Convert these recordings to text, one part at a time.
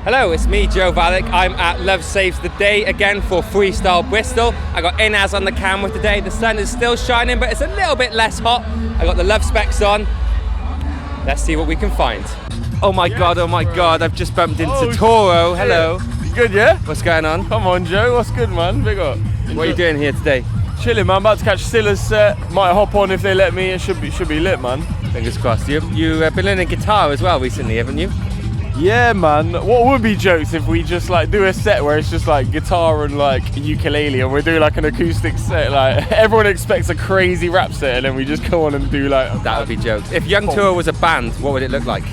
Hello, it's me, Joe Valek. I'm at Love Saves the Day again for Freestyle Bristol. I got Inaz on the camera today. The sun is still shining, but it's a little bit less hot. I got the Love specs on. Let's see what we can find. Oh my God, I've just bumped into Toro. Hello. You good, yeah? What's going on? Come on, Joe. What's good, man? Big up. What are you doing here today? Chilling, man. About to catch Sylla's set. Might hop on if they let me. It should be lit, man. Fingers crossed. You've been learning guitar as well recently, haven't you? Yeah, man. What would be jokes if we just like do a set where it's just like guitar and like ukulele, and we're doing like an acoustic set? Like everyone expects a crazy rap set, and then we just go on and do like. That would be jokes. If Young Toro was a band, what would it look like?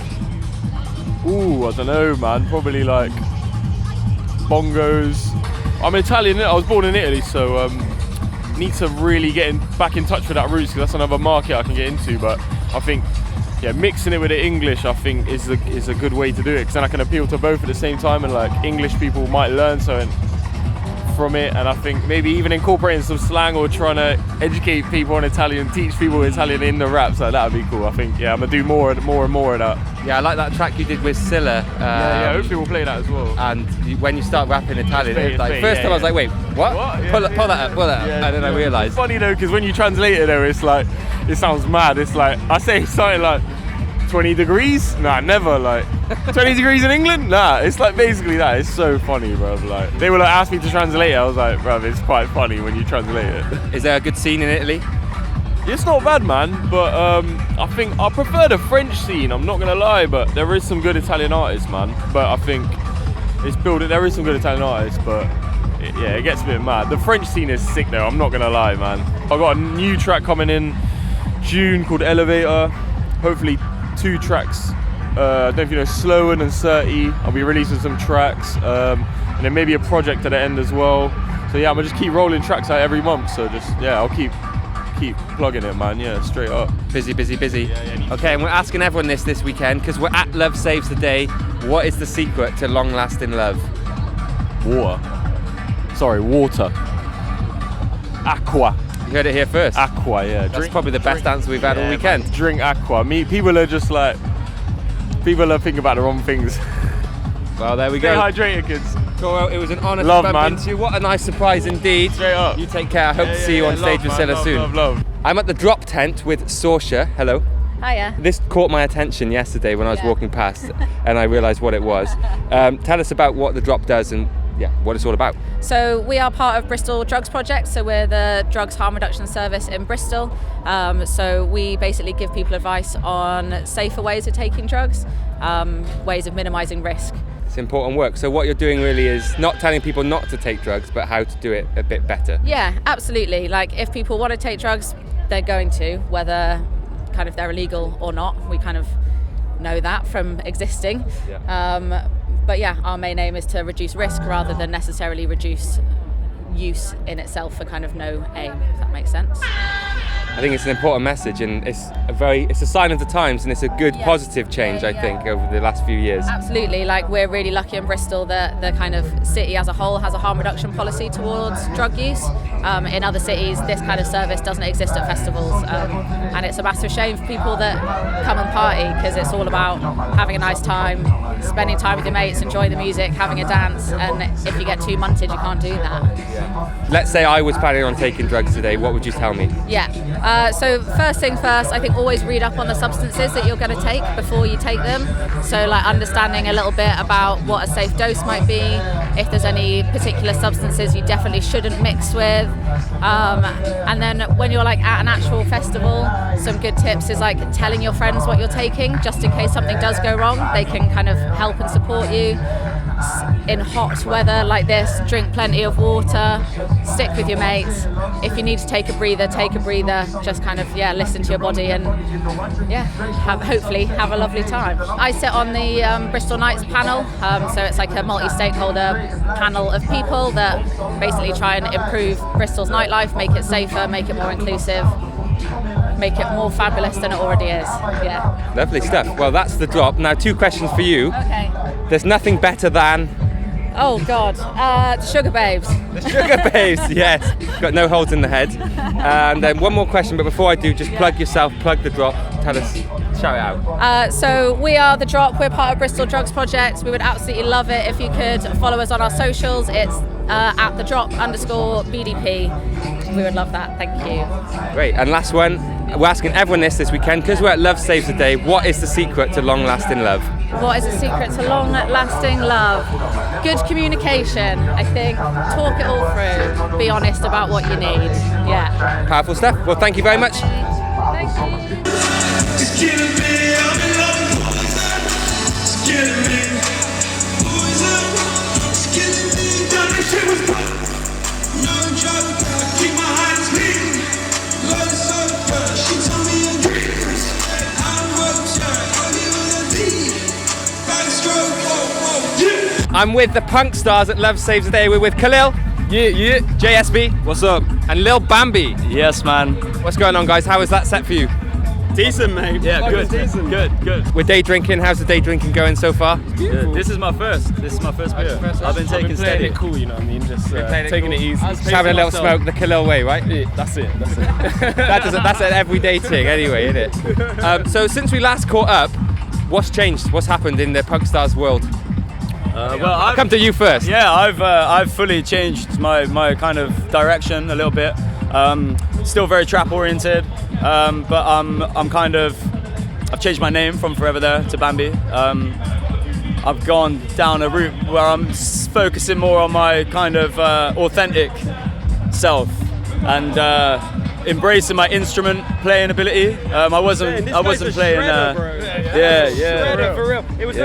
Ooh, I don't know, man. Probably like bongos. I'm Italian. I was born in Italy, so need to really get back in touch with that roots, because that's another market I can get into. But I think, yeah, mixing it with the English, I think is a good way to do it, because then I can appeal to both at the same time, and like English people might learn something from it, and I think maybe even incorporating some slang or trying to educate people on Italian, teach people Italian in the raps, like that would be cool. I think, yeah, I'm gonna do more and more of that. Yeah, I like that track you did with Sylla. Yeah, hopefully we'll play that as well. And when you start rapping Italian, it was like, first time I was like, wait, what? Yeah, pull that up, and then I realised. It's funny though, because when you translate it though, it's like, it sounds mad. It's like, I say something like 20 degrees? Nah, never. Like 20 degrees in England? Nah, it's like basically that. It's so funny, bruv. Like they were like asked me to translate it. I was like, bruv, it's quite funny when you translate it. Is there a good scene in Italy? It's not bad, man, but I think I prefer the French scene, I'm not gonna lie, but there is some good Italian artists, man. But I think it's building, there is some good Italian artists, but it gets a bit mad. The French scene is sick though, I'm not gonna lie, man. I've got a new track coming in June called Elevator. Hopefully 2 tracks. I don't know if you know Slow and Surty. I'll be releasing some tracks, and then maybe a project at the end as well. So yeah, I'm gonna just keep rolling tracks out every month. So just, yeah, I'll keep plugging it, man. Yeah, straight up. Busy. Yeah, okay, and we're asking everyone this weekend, because we're at Love Saves the Day. What is the secret to long-lasting love? Water. Aqua. You heard it here first. Aqua, yeah. That's probably the best answer we've had all weekend. Man, drink aqua. People are thinking about the wrong things. Well, there we go. Stay hydrated, kids. Toro, it was an honour to bump into you. What a nice surprise indeed. Straight up. You take care. I hope to see you on stage with Sylla soon. Love. I'm at the drop tent with Sorsha. Hello. Hiya. This caught my attention yesterday when I was walking past, and I realised what it was. Tell us about what the drop does and what it's all about. So we are part of Bristol Drugs Project, so we're the drugs harm reduction service in Bristol. So we basically give people advice on safer ways of taking drugs, ways of minimising risk. It's important work. So what you're doing really is not telling people not to take drugs, but how to do it a bit better. Yeah, absolutely. Like if people want to take drugs, they're going to, whether kind of they're illegal or not. We kind of know that from existing. Yeah. But yeah, our main aim is to reduce risk rather than necessarily reduce use in itself for kind of no aim, if that makes sense. I think it's an important message, and it's a sign of the times, and it's a good positive change, I think, over the last few years. Absolutely. Like we're really lucky in Bristol that the kind of city as a whole has a harm reduction policy towards drug use. In other cities, this kind of service doesn't exist at festivals, and it's a massive shame for people that come and party, because it's all about having a nice time, spending time with your mates, enjoying the music, having a dance, and if you get too munted, you can't do that. Let's say I was planning on taking drugs today, what would you tell me? So first thing first, I think always read up on the substances that you're going to take before you take them. So like understanding a little bit about what a safe dose might be, if there's any particular substances you definitely shouldn't mix with. And then when you're like at an actual festival, some good tips is like telling your friends what you're taking, just in case something does go wrong. They can kind of help and support you. In hot weather like this, drink plenty of water, stick with your mates. If you need to take a breather, just kind of listen to your body and hopefully have a lovely time. I sit on the Bristol Nights panel, so it's like a multi-stakeholder panel of people that basically try and improve Bristol's nightlife, make it safer, make it more inclusive, make it more fabulous than it already is. Yeah. Lovely stuff. Well, that's the drop. Now 2 questions for you. Okay. There's nothing better than... Oh God, the Sugar Babes. The Sugar Babes, yes. Got no holes in the head. And then one more question, but before I do, just plug yourself, plug the drop. Tell us Shout it out. So we are The Drop. We're part of Bristol Drugs Project. We would absolutely love it if you could follow us on our socials. It's at The Drop_BDP. We would love that. Thank you. Great. And last one, we're asking everyone this weekend, because we're at Love Saves the Day, what is the secret to long-lasting love? What is the secret to long-lasting love? Good communication, I think. Talk it all through. Be honest about what you need. Yeah. Powerful stuff. Well, thank you very much. Thank you. It's killing me, I'm in love. It's killing me. Who is it? It's killing me. Done this shit was no joke. I keep my hands clean. Love is so good. She told me a dream. I'm upset. I'll give her the beat. Backstroke. Whoa, yeah. I'm with the punk stars at Love Saves the Day. We're with Khalil. Yeah. JSB. What's up? And Lil Bambi. Yes, man. What's going on, guys? How was that set for you? Decent, mate. Yeah, good. Decent. Good. We're day drinking. How's the day drinking going so far? Yeah, this is my first beer. I've been taking steady. It cool, you know what I mean? Just taking it easy. Just having a little smoke, the Khalil way, right? Yeah, that's it. That's an everyday thing anyway, isn't it? So since we last caught up, what's changed? What's happened in the punk stars world? Well, I'll come to you first. Yeah, I've fully changed my kind of direction a little bit. Still very trap oriented, but I've changed my name from Forever There to Bambi. I've gone down a route where I'm focusing more on my kind of authentic self and embracing my instrument playing ability. I wasn't playing. Shredder, for real. It was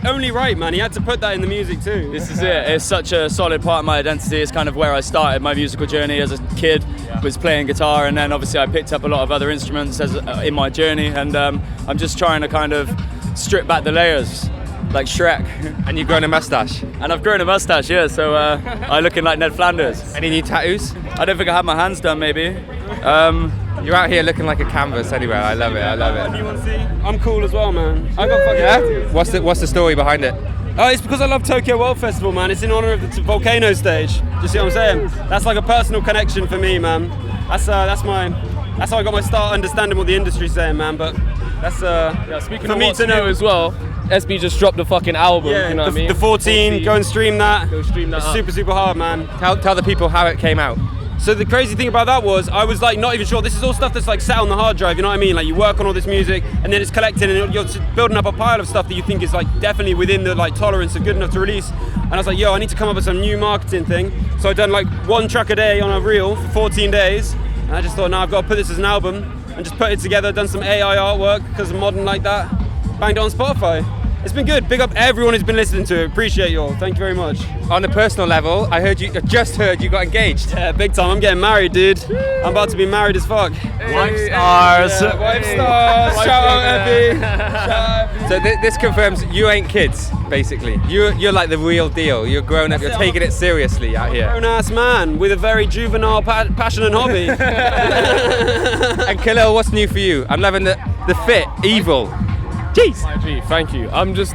only right, man. He had to put that in the music too. This is it. It's such a solid part of my identity. It's kind of where I started my musical journey as a kid. Was playing guitar, and then obviously I picked up a lot of other instruments in my journey, and I'm just trying to kind of strip back the layers, like Shrek. And you've grown a mustache. And I've grown a mustache, yeah. So I'm looking like Ned Flanders. Any new tattoos? I don't think I have my hands done, maybe. You're out here looking like a canvas anyway. I love it. You want to see? I'm cool as well, man. I got fucking tattoos. What's the story behind it? Oh, it's because I love Tokyo World Festival, man. It's in honor of the volcano stage. Do you see what I'm saying? That's like a personal connection for me, man. That's how I got my start understanding what the industry's saying, man. But that's speaking for of me what's to know new as well. SB just dropped the fucking album. Yeah, you know what I mean? The 14. Go and stream that. Go stream that. It's super hard, man. Tell the people how it came out. So the crazy thing about that was I was like not even sure. This is all stuff that's like sat on the hard drive, you know what I mean? Like you work on all this music and then it's collected and you're building up a pile of stuff that you think is like definitely within the like tolerance of good enough to release. And I was like, yo, I need to come up with some new marketing thing. So I've done like 1 track a day on a reel for 14 days. And I just thought, now I've got to put this as an album and just put it together, done some AI artwork because I'm modern like that. Banged it on Spotify. It's been good. Big up everyone who's been listening to it. Appreciate you all. Thank you very much. On a personal level, I just heard you got engaged. Yeah, big time. I'm getting married, dude. I'm about to be married as fuck. Wife stars. Wife stars. Shout out, Epi. So this confirms you ain't kids, basically. You're like the real deal. You're grown up. You're taking it seriously out here. Grown-ass man with a very juvenile passion and hobby. And Khalil, what's new for you? I'm loving the fit, evil. Jeez. Thank you. I'm just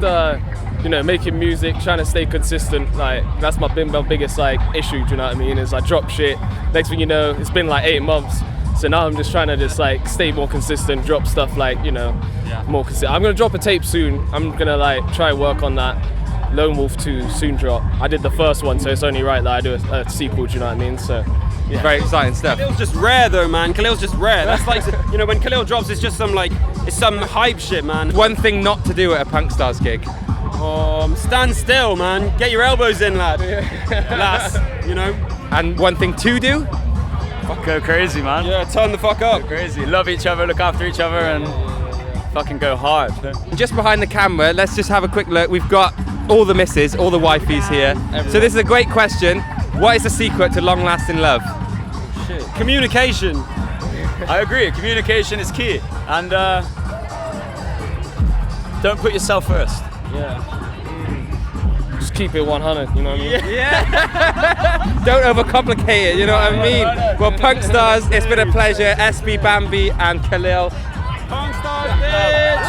making music, trying to stay consistent. Like that's my biggest like issue. Do you know what I mean? Is I drop shit. Next thing you know, it's been like 8 months. So now I'm just trying to like stay more consistent, drop stuff like more consistent. I'm gonna drop a tape soon. I'm gonna like try work on that. Lone Wolf 2 soon drop. I did the first one, so it's only right that I do a sequel. Do you know what I mean? So. Yeah. Very exciting stuff. Khalil's just rare though, man. Khalil's just rare. That's like, when Khalil drops, it's just some hype shit, man. One thing not to do at a Punk Stars gig. Stand still, man. Get your elbows in, lad. Lass, And one thing to do? Fuck, go crazy, man. Yeah, turn the fuck up. Go crazy. Love each other, look after each other, and fucking go hard. Just behind the camera, let's just have a quick look. We've got all the misses, all the wifeys here. Everyone. So this is a great question. What is the secret to long-lasting love? Shit. Communication. I agree. Communication is key, and don't put yourself first. Yeah. Just keep it 100. You know what I mean? Yeah. Don't overcomplicate it. You know what I mean? Well, Punk Stars, it's been a pleasure. SB, Bambi, and Khalil. Punk Stars, bitch.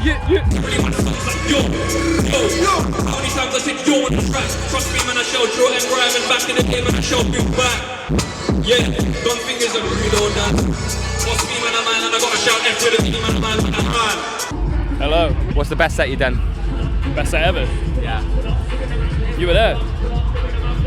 Yeah. Only times I said yo on the tracks. Trust me, man, I showed Joe and Ryan back in the day, man, I showed you back. Yeah, don't fingers on reload that. Hello. What's the best set you've done? Best set ever. Yeah. You were there.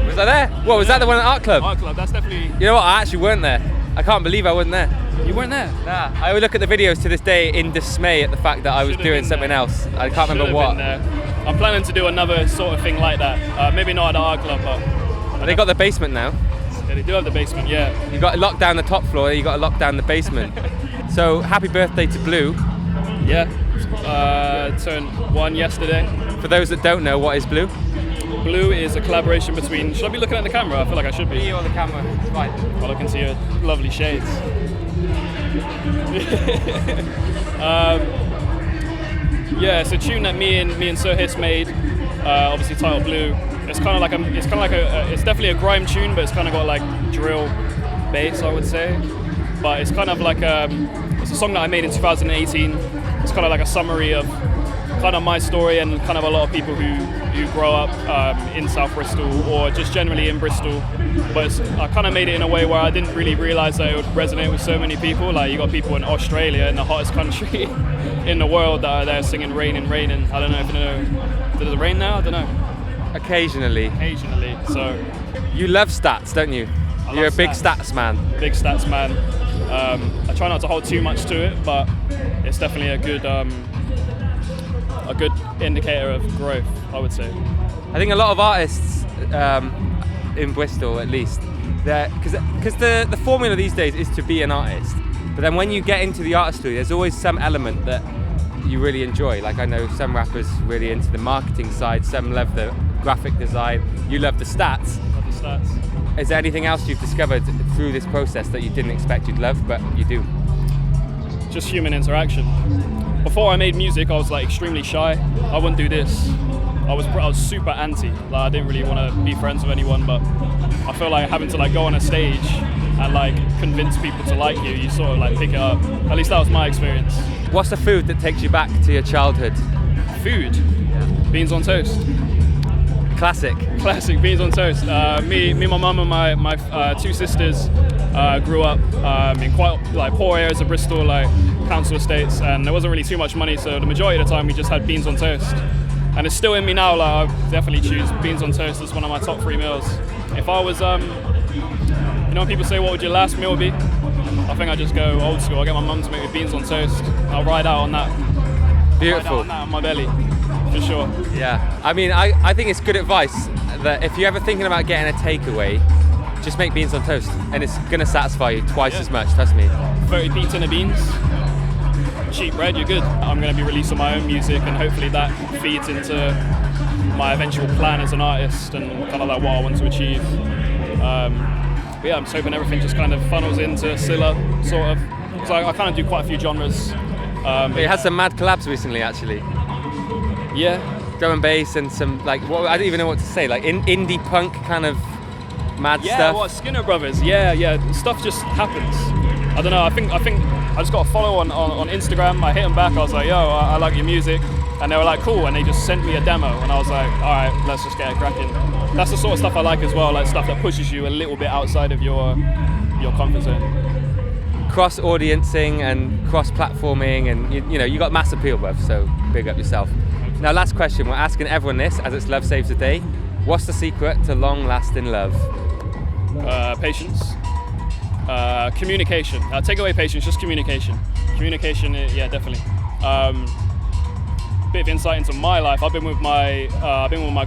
Was I there? What, was that the one at Art Club? Art Club, that's definitely... You know what, I actually weren't there. I can't believe I wasn't there. You weren't there? Nah, I would look at the videos to this day in dismay at the fact that I was doing something else. I can't remember what. I'm planning to do another sort of thing like that. Maybe not at the Art Club, but... They got the basement now. Yeah, they do have the basement, yeah. You got to lock down the top floor, you got to lock down the basement. So, happy birthday to Blue. Yeah, turned 1 yesterday. For those that don't know, what is Blue? Blue is a collaboration between... Should I be looking at the camera? I feel like I should be. You or the camera, it's fine. I'll look into your lovely shades. Yeah, it's a tune that me and Sohis made. Obviously titled Blue. It's kind of like it's definitely a grime tune, but it's kind of got like drill bass, I would say. But it's kind of like it's a song that I made in 2018. It's kind of like a summary of kind of my story and kind of a lot of people who grow up in South Bristol or just generally in Bristol. But I kind of made it in a way where I didn't really realise that it would resonate with so many people. Like you got people in Australia, in the hottest country in the world, that are there singing Rainin', Rainin'. I don't know if you know. Does it rain now? I don't know. Occasionally. So. You love Statz, don't you? You're a big Statz man. Big Statz man. I try not to hold too much to it, but it's definitely a good indicator of growth, I would say. I think a lot of artists in Bristol, at least, because the formula these days is to be an artist. But then when you get into the artistry, there's always some element that you really enjoy. Like I know some rappers really into the marketing side, some love the graphic design. You love the stats. Love the stats. Is there anything else you've discovered through this process that you didn't expect you'd love, but you do? Just human interaction. Before I made music, I was like extremely shy. I wouldn't do this. I was super anti. Like I didn't really want to be friends with anyone, but I feel like having to like go on a stage and like convince people to like you, you sort of like pick it up. At least that was my experience. What's the food that takes you back to your childhood? Food? Yeah. Beans on toast. Classic beans on toast. Me, my mum and my 2 sisters grew up in quite like poor areas of Bristol, like council estates, and there wasn't really too much money, so the majority of the time we just had beans on toast. And it's still in me now. Like I definitely choose beans on toast as one of my top 3 meals. If I was, you know, when people say what would your last meal be? I think I just go old school. I get my mum to make me beans on toast. I'll ride out on that. Beautiful. Ride out on that on my belly. For sure. Yeah, I mean, I think it's good advice that if you're ever thinking about getting a takeaway, just make beans on toast and it's gonna satisfy you twice as much, trust me. 30p tin of beans, cheap bread, you're good. I'm gonna be releasing my own music and hopefully that feeds into my eventual plan as an artist and kind of like what I want to achieve. But yeah, I'm just hoping everything just kind of funnels into Sylla, sort of. So I kind of do quite a few genres. It had some mad collabs recently, actually. Yeah. Drum and bass and some like I don't even know what to say, like indie punk kind of mad stuff. Yeah, what Skinner Brothers? Yeah. Stuff just happens. I don't know. I think I just got a follow on Instagram. I hit them back. I was like, yo, I like your music, and they were like, cool. And they just sent me a demo, and I was like, all right, let's just get it cracking. That's the sort of stuff I like as well, like stuff that pushes you a little bit outside of your comfort zone. Cross audiencing and cross platforming, and you know you got mass appeal, bruv. So big up yourself. Now, last question. We're asking everyone this, as it's Love Saves the Day. What's the secret to long-lasting love? Patience. Communication. Take away patience, just communication. Communication, yeah, definitely. Bit of insight into my life. I've been with my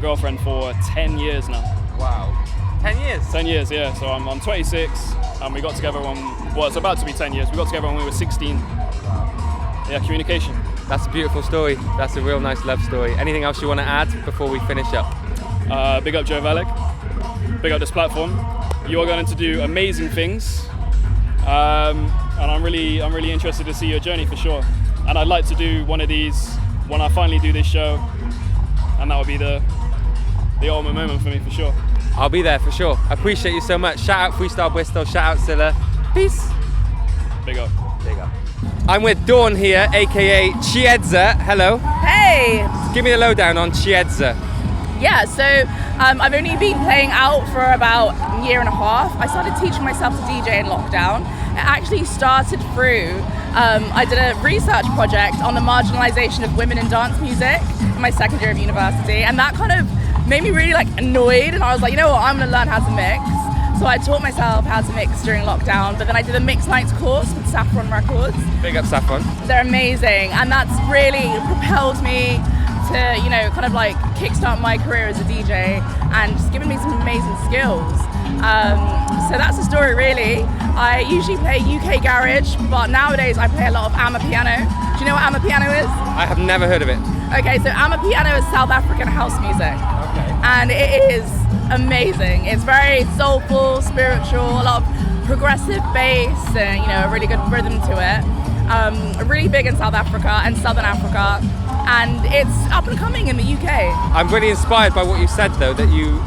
girlfriend for 10 years now. Wow. 10 years? 10 years, yeah. So I'm 26, and we got together it's about to be 10 years. We got together when we were 16. Yeah, communication. That's a beautiful story. That's a real nice love story. Anything else you want to add before we finish up? Big up Joe Valek. Big up this platform. You are going to do amazing things, and I'm really interested to see your journey for sure. And I'd like to do one of these when I finally do this show, and that would be the ultimate moment for me for sure. I'll be there for sure. I appreciate you so much. Shout out Freestyle Bristol. Shout out Sylla. Peace. Big up. Big up. I'm with Dawn here, aka Chieza. Hello. Hey. Give me the lowdown on Chieza. Yeah, so I've only been playing out for about a year and a half. I started teaching myself to DJ in lockdown, actually started through, I did a research project on the marginalization of women in dance music in my second year of university, and that kind of made me really like annoyed, and I was like, you know what, I'm gonna learn how to mix. So I taught myself how to mix during lockdown, but then I did a mix nights course with Saffron Records. Big up Saffron. They're amazing, and that's really propelled me to, you know, kind of like kickstart my career as a DJ and just given me some amazing skills. So that's the story really. I usually play UK garage, but nowadays I play a lot of Amapiano. Do you know what Amapiano is? I have never heard of it. Okay, so Amapiano is South African house music. Okay. And it is amazing. It's very soulful, spiritual, a lot of progressive bass, and, you know, a really good rhythm to it. Really big in South Africa and Southern Africa, and it's up and coming in the UK. I'm really inspired by what you said though, that you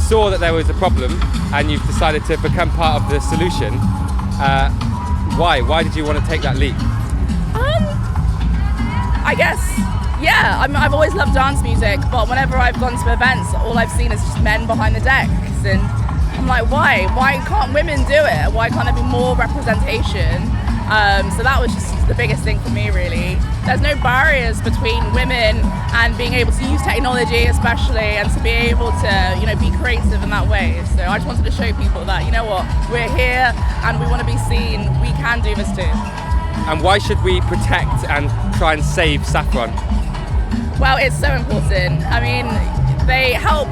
saw that there was a problem and you've decided to become part of the solution. Why? Why did you want to take that leap? I guess, yeah, I've always loved dance music, but whenever I've gone to events, all I've seen is just men behind the decks, and I'm like, why? Why can't women do it? Why can't there be more representation? So that was just the biggest thing for me, really. There's no barriers between women and being able to use technology, especially, and to be able to, you know, be creative in that way. So I just wanted to show people that, you know what, we're here and we want to be seen. We can do this too. And why should we protect and try and save Saffron? Well, it's so important. I mean, they help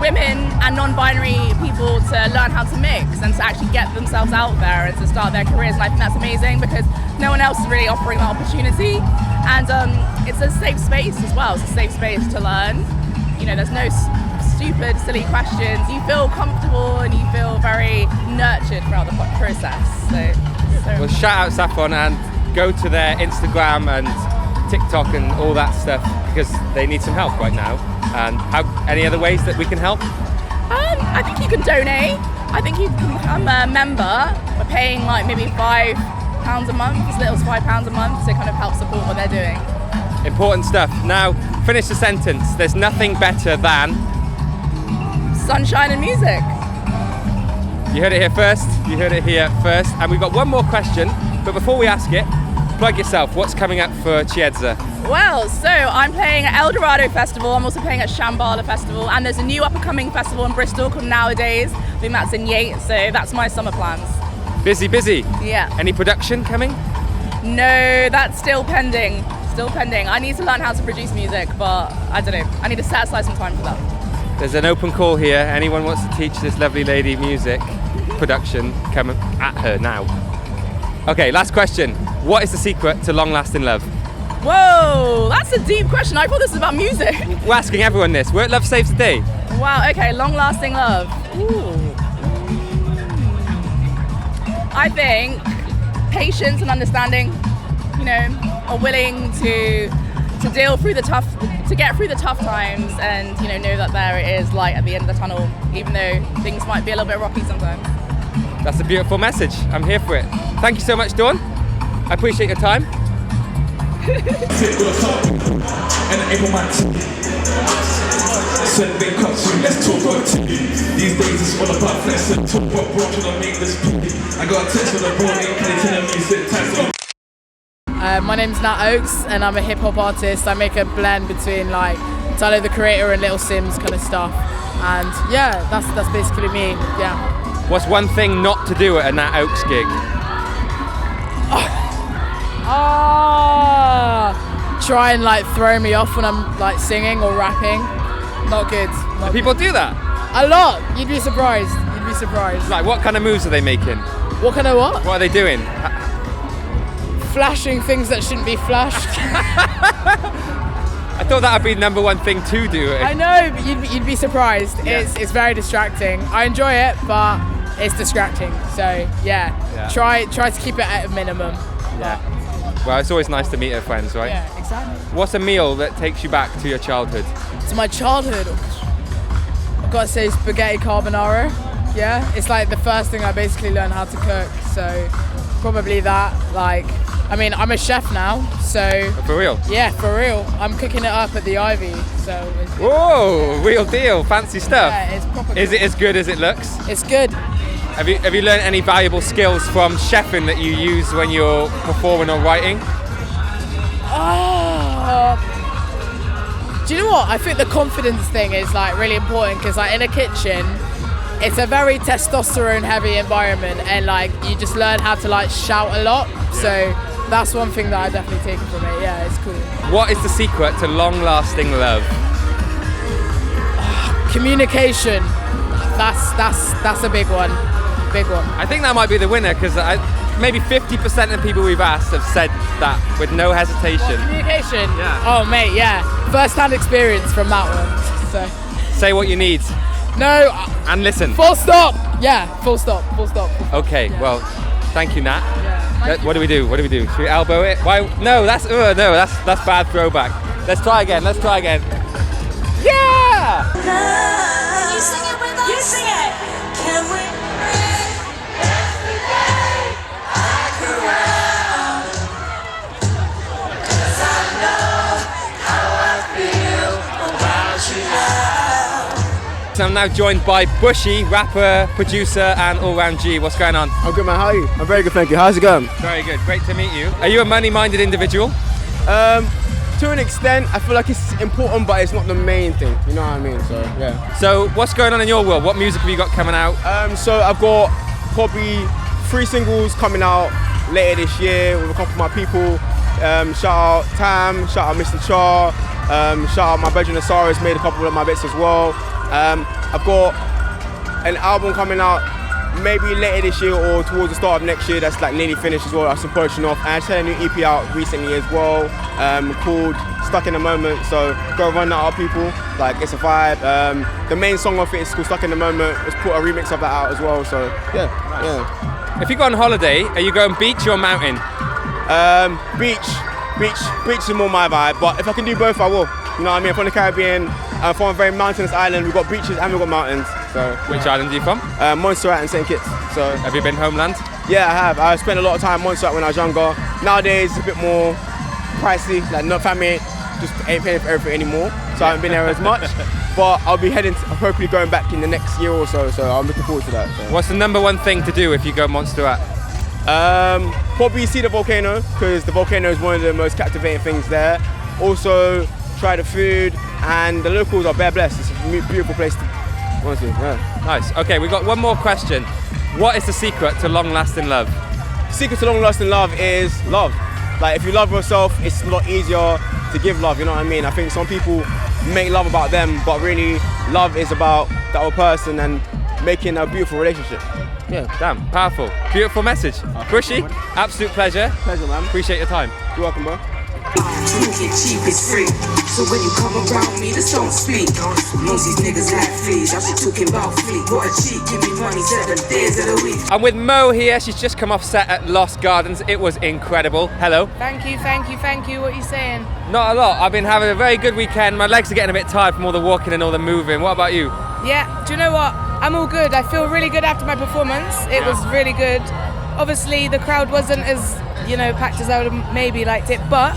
women and non-binary people to learn how to mix and to actually get themselves out there and to start their careers, and I think that's amazing because no one else is really offering that opportunity, and it's a safe space as well. It's a safe space to learn. You know, there's no stupid, silly questions. You feel comfortable and you feel very nurtured throughout the process. So Well, shout out Saffron and go to their Instagram and TikTok and all that stuff because they need some help right now. And any other ways that we can help? I think you can donate. I think you can become a member by paying like maybe £5 a month, as little as £5 a month to kind of help support what they're doing. Important stuff. Now, finish the sentence. There's nothing better than... Sunshine and music. You heard it here first. You heard it here first. And we've got one more question, but before we ask it, plug yourself. What's coming up for Chieza? Well, so I'm playing at El Dorado Festival. I'm also playing at Shambhala Festival, and there's a new up-and-coming festival in Bristol called Nowadays. I think that's in Yates, so that's my summer plans. Busy, busy. Yeah. Any production coming? No, that's still pending. Still pending. I need to learn how to produce music, but I don't know. I need to set aside some time for that. There's an open call here. Anyone wants to teach this lovely lady music production, come at her now. Okay, last question. What is the secret to long-lasting love? Whoa, that's a deep question. I thought this was about music. We're asking everyone this. We're at Love Saves the Day. Wow, okay, long-lasting love. Ooh. I think patience and understanding, you know, are willing to deal through the tough, to get through the tough times, and, you know that there is light at the end of the tunnel, even though things might be a little bit rocky sometimes. That's a beautiful message. I'm here for it. Thank you so much, Dawn. I appreciate your time. Sit with a cup and an able man too. Send big cups to, let's talk about TV. These days it's all about flex and talk what brought you to make this pretty. I got a text from the boy in Kenny telling me sit tight. My name's Nat Oaks and I'm a hip hop artist. I make a blend between like Tyler the Creator and Little Sims kind of stuff. And yeah, that's basically me, yeah. What's one thing not to do at a Nat Oaks gig? Try and like throw me off when I'm like singing or rapping. Not good. Do people do that? A lot. You'd be surprised. You'd be surprised. Like, what kind of moves are they making? What kind of what? What are they doing? Flashing things that shouldn't be flashed. I thought that would be the number one thing to do. I know, but you'd be surprised. Yeah. It's very distracting. I enjoy it, but it's distracting. So yeah. Try to keep it at a minimum. Yeah. Well, it's always nice to meet our friends, right? Yeah, exactly. What's a meal that takes you back to your childhood? To my childhood, I've got to say spaghetti carbonara. Yeah, it's like the first thing I basically learned how to cook. So probably that. Like, I mean, I'm a chef now, so. For real? Yeah, for real. I'm cooking it up at the Ivy, so. It's Whoa, real deal, fancy stuff. Yeah, it's proper. Is it as good as it looks? It's good. Have you learned any valuable skills from chefing that you use when you're performing or writing? Do you know what? I think the confidence thing is like really important because like in a kitchen, it's a very testosterone heavy environment and like you just learn how to like shout a lot. So that's one thing that I definitely take from it. Yeah, it's cool. What is the secret to long-lasting love? Communication. That's a big one. Big one. I think that might be the winner because maybe 50% of people we've asked have said that with no hesitation. Communication. Yeah. Oh mate, yeah. First-hand experience from that one. So. Say what you need. No. And listen. Full stop. Yeah. Full stop. Full stop. Okay. Yeah. Well, thank you, Nat. Yeah. What do we do? Should we elbow it? Why? No. That's bad throwback. Let's try again. Yeah. Can you sing it with us? You sing it. Can we? So I'm now joined by Bushy, rapper, producer, and all-round G. What's going on? I'm good, man. How are you? I'm very good, thank you. How's it going? Very good. Great to meet you. Are you a money-minded individual? To an extent, I feel like it's important, but it's not the main thing. You know what I mean? So yeah. So what's going on in your world? What music have you got coming out? So I've got probably 3 singles coming out later this year with a couple of my people. Shout out Tam, shout out Mr. Char, shout out my brethren Asara's made a couple of my bits as well. I've got an album coming out maybe later this year or towards the start of next year that's like nearly finished as well. That's some polishing off. And I just had a new EP out recently as well called Stuck in a Moment. So go run that out, people. Like, it's a vibe. The main song of it is called Stuck in a Moment. Let's put a remix of that out as well. So yeah, nice. Yeah. If you go on holiday, are you going beach or mountain? Beach is more my vibe, but if I can do both, I will. You know what I mean? I'm from the Caribbean, I'm from a very mountainous island. We've got beaches and we've got mountains. So which island are you from? Montserrat and St. Kitts. So have you been homeland? Yeah, I have. I spent a lot of time in Montserrat when I was younger. Nowadays, it's a bit more pricey. Like, not family just ain't paying for everything anymore, so I haven't been there as much. But I'll be hopefully going back in the next year or so. So I'm looking forward to that. So. What's the number one thing to do if you go Montserrat? Probably see the volcano, because the volcano is one of the most captivating things there. Also, try the food, and the locals are bare blessed. It's a beautiful place to, honestly, yeah. Nice. Okay, we've got one more question. What is the secret to long-lasting love? The secret to long-lasting love is love. Like, if you love yourself, it's a lot easier to give love, you know what I mean? I think some people make love about them, but really, love is about the other person and making a beautiful relationship. Yeah, damn, powerful. Beautiful message. Bushy, absolute pleasure. Pleasure, man. Appreciate your time. You're welcome, bro. Get cheap is free. So when you come around me, just don't speak. Most these niggas like fleas. I be talking about fleet. What a cheat. Give me money 7 days of the week. I'm with M.O.E here. She's just come off set at Lost Gardens. It was incredible. Hello. Thank you. What are you saying? Not a lot. I've been having a very good weekend. My legs are getting a bit tired from all the walking and all the moving. What about you? Yeah, do you know what? I'm all good. I feel really good after my performance. It was really good. Obviously, the crowd wasn't as, packed as I would have maybe liked it, but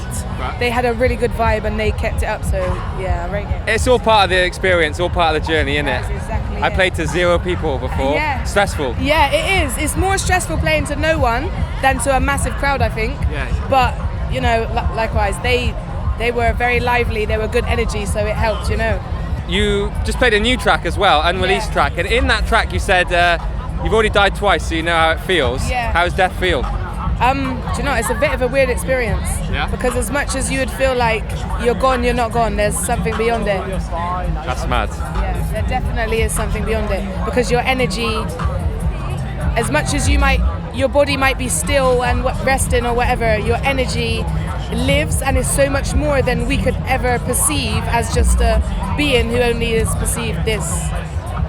they had a really good vibe and they kept it up, so yeah, I rate it. It's all part of the experience, all part of the journey, isn't it? Exactly. I played to 0 people before. Yeah. Stressful. Yeah, it is. It's more stressful playing to no one than to a massive crowd, I think. Yeah. But, likewise, they were very lively, they were good energy, so it helped, You just played a new track as well, unreleased track, and in that track you said you've already died twice, so you know how it feels. Yeah. How does death feel? Do you know, it's a bit of a weird experience. Yeah. Because as much as you would feel like you're gone, you're not gone, there's something beyond it. That's mad. Yeah, there definitely is something beyond it. Because your energy, as much as your body might be still and resting or whatever, your energy lives and is so much more than we could ever perceive as just a being who only is perceived this.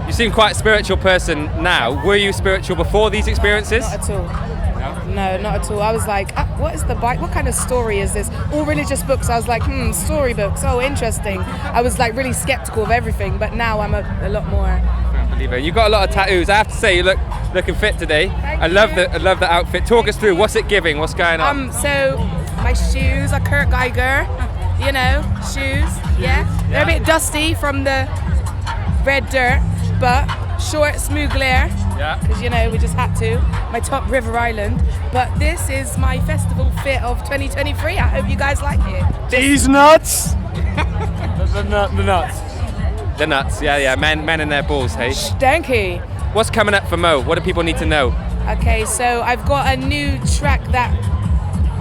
You seem quite a spiritual person now. Were you spiritual before these experiences? Not at all. No, not at all. I was like, what is the Bible? What kind of story is this? All religious books, I was like, storybooks, oh, interesting. I was like really skeptical of everything, but now I'm a lot more. I can't believe it. You've got a lot of tattoos. I have to say, you look looking fit today. Thank I you. love the outfit. Talk us through, what's it giving? What's going on? So my shoes are Kurt Geiger, shoes, yeah. They're a bit dusty from the red dirt, but short, smooth glare. Yeah. Because, you know, we just had to. My top River Island. But this is my festival fit of 2023. I hope you guys like it. These nuts. the nuts. The nuts, yeah. Men and their balls, hey? Stanky. What's coming up for Mo? What do people need to know? Okay, so I've got a new track that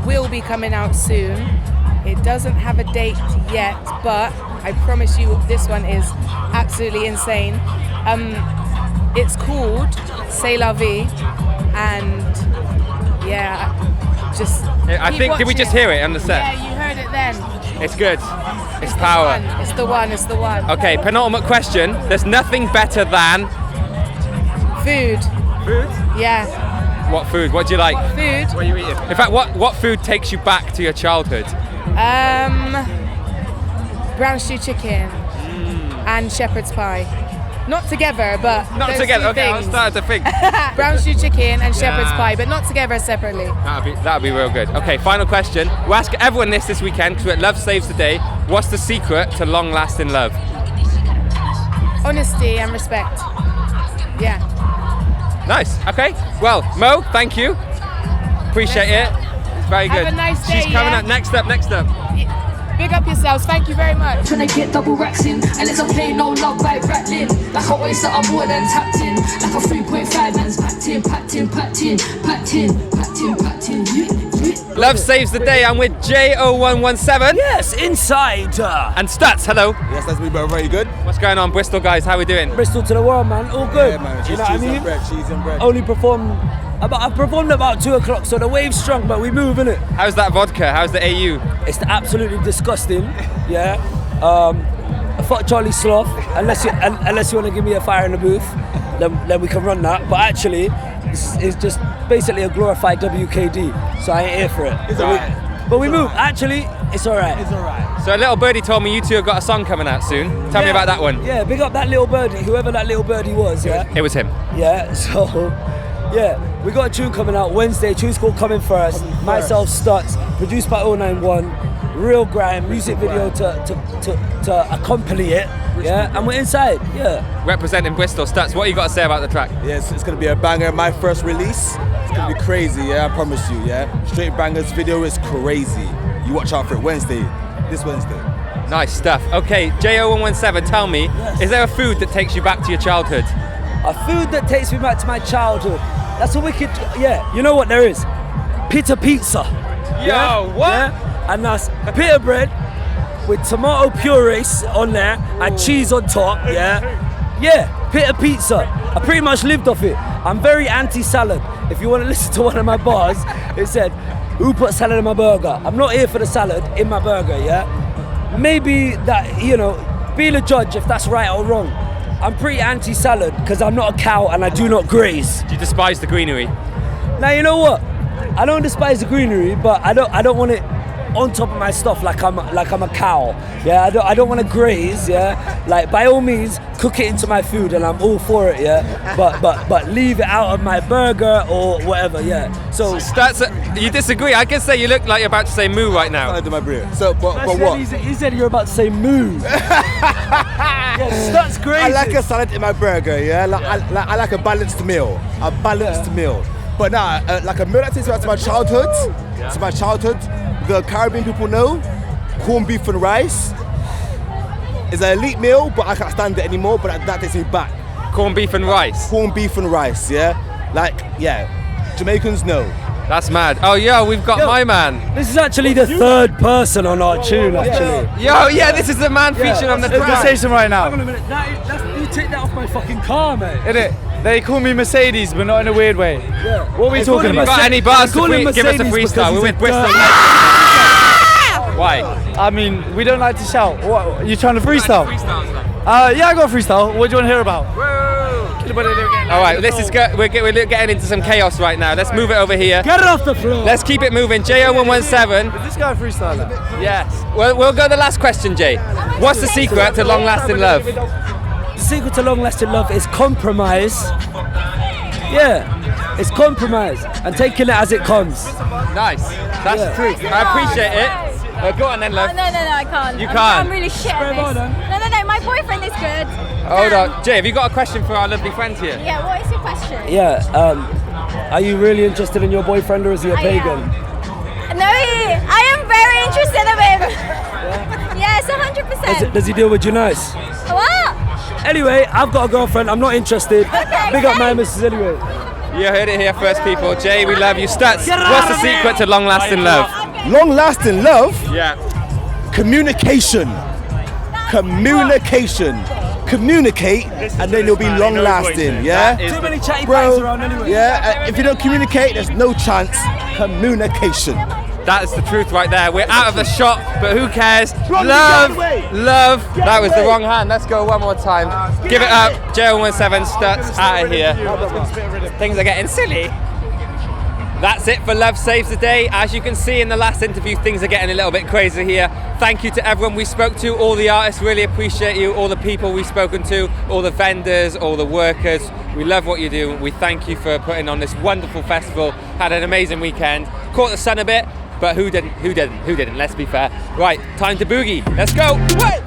will be coming out soon. It doesn't have a date yet, but I promise you this one is absolutely insane. It's called C'est la vie, and yeah, just I think, did we just hear it on the set? Yeah, you heard it then. It's good. It's power. It's the one. Okay, penultimate question. There's nothing better than Food. Food? Yeah. What food? What do you like? What food? What are you eating? In fact, what food takes you back to your childhood? Brown stew chicken and shepherd's pie. Not together, but Not those together. two Okay, I was things. starting to think. Brown stew chicken and shepherd's Yeah. pie, but not together, separately. That'd be real good. Okay, final question. We'll ask everyone this weekend because we're at Love Saves the Day. What's the secret to long-lasting love? Honesty and respect. Yeah. Nice. Okay. Well, Mo, thank you. Appreciate it. It's very good. Have a nice day, She's coming yeah? up. Next up. Big up yourselves. Thank you very much. Tryna get double racks in, and let's play no love by rattling. Like I always that I'm more than tapped in. Like a 3.5 man's packed in. Love Saves the Day. I'm with Jay0117. Yes, inside. And Statz, hello. Yes, that's me, bro. Very good. What's going on, Bristol guys? How we doing? Bristol to the world, man. All good. Yeah, man. You know what I Cheese mean? and bread, cheese and bread. Only I've performed about 2 o'clock, so the wave's strong, but we move, innit? How's that vodka? How's the AU? It's absolutely disgusting. Yeah. Fuck Charlie Sloth. Unless you want to give me a fire in the booth, then we can run that. But actually, it's just basically a glorified WKD. So I ain't here for it. It's alright. But we move. Actually, it's alright. It's alright. So a little birdie told me you two have got a song coming out soon. Tell me about that one. Yeah, big up that little birdie, whoever that little birdie was. Yeah. It was him. Yeah. So. Yeah, we got a tune coming out Wednesday. Tune's called Coming First. Myself, Statz, produced by 091. Real grime, music video to accompany it. Yeah, and we're inside. Yeah. Representing Bristol. Statz, what you got to say about the track? Yes, it's gonna be a banger. My first release. It's gonna be crazy. Yeah, I promise you. Yeah, straight bangers. Video is crazy. You watch out for it Wednesday. This Wednesday. Nice stuff. Okay, Jay0117, tell me, is there a food that takes you back to your childhood? A food that takes me back to my childhood. That's a wicked, yeah. You know what there is? Pizza. Yo, what? Yeah? And that's pita bread with tomato purees on there and cheese on top, yeah? Yeah, pizza. I pretty much lived off it. I'm very anti-salad. If you want to listen to one of my bars, it said, who put salad in my burger? I'm not here for the salad in my burger, yeah? Maybe that, you know, be the judge if that's right or wrong. I'm pretty anti-salad because I'm not a cow and I do not graze. Do you despise the greenery? Now you know what? I don't despise the greenery, but I don't want it on top of my stuff like I'm a cow. Yeah, I don't want to graze. Yeah, like by all means, cook it into my food and I'm all for it. Yeah, but leave it out of my burger or whatever. Yeah. So Statz, you disagree? I can say you look like you're about to say moo right now. I do my bread. So, but what? He said you're about to say moo. Yes, that's crazy. I like a salad in my burger. Yeah, I like a balanced meal. A balanced meal. But now, like a meal that takes me back to my childhood. Yeah. To my childhood. The Caribbean people know corned beef and rice is an elite meal, but I can't stand it anymore. But that takes me back. Corned beef and rice. Corned beef and rice, yeah. Like, yeah, Jamaicans know. That's mad. Oh, yo, we've got my man. This is actually the third person on our tune, actually. Yo, yeah, this is the man featured on the track. Conversation right now. Hang on a minute. You take that off my fucking car, mate. Innit? They call me Mercedes, but not in a weird way. Yeah. What are we talking about? Got any bars to give us a freestyle? We're with Bristol. Why? I mean, we don't like to shout. What? You trying to freestyle? Yeah, I got a freestyle. What do you want to hear about? All right, this is good. We're getting into some chaos right now. Let's move it over here. Get it off the floor. Let's keep it moving. Jay0117. Is this guy a freestyler? Yes. We'll go the last question, Jay. What's the secret to long-lasting love? The secret to long-lasting love is compromise. Yeah, it's compromise and taking it as it comes. Nice. That's the truth. I appreciate it. Go on then, love. No, I can't. You can't? I'm really shit at this. No, my boyfriend is good. Hold on. Jay, have you got a question for our lovely friends here? Yeah, what is your question? Yeah, are you really interested in your boyfriend or is he a pagan? No, I am very interested in him. Yes, 100%. Does he deal with you nice? What? Anyway, I've got a girlfriend, I'm not interested. Okay, Big up my missus anyway. You heard it here first, people. Jay, we love you. Statz, what's the secret to long-lasting love? Long-lasting love? Yeah. Communication. Communication. Communicate, and then it'll be long-lasting. Yeah. Too many chatty Bro, bangs around anyway. Yeah. If you don't communicate, there's no chance. Communication. That's the truth right there. We're out of the shop, but who cares? Love. That was the wrong hand. Let's go one more time. Give it up. Jay0117, Statz, out of here. Things are getting silly. That's it for Love Saves the Day. As you can see in the last interview, things are getting a little bit crazy here. Thank you to everyone we spoke to, all the artists, really appreciate you, all the people we've spoken to, all the vendors, all the workers. We love what you do. We thank you for putting on this wonderful festival. Had an amazing weekend. Caught the sun a bit, but who didn't? Let's be fair. Right, time to boogie. Let's go. Wait.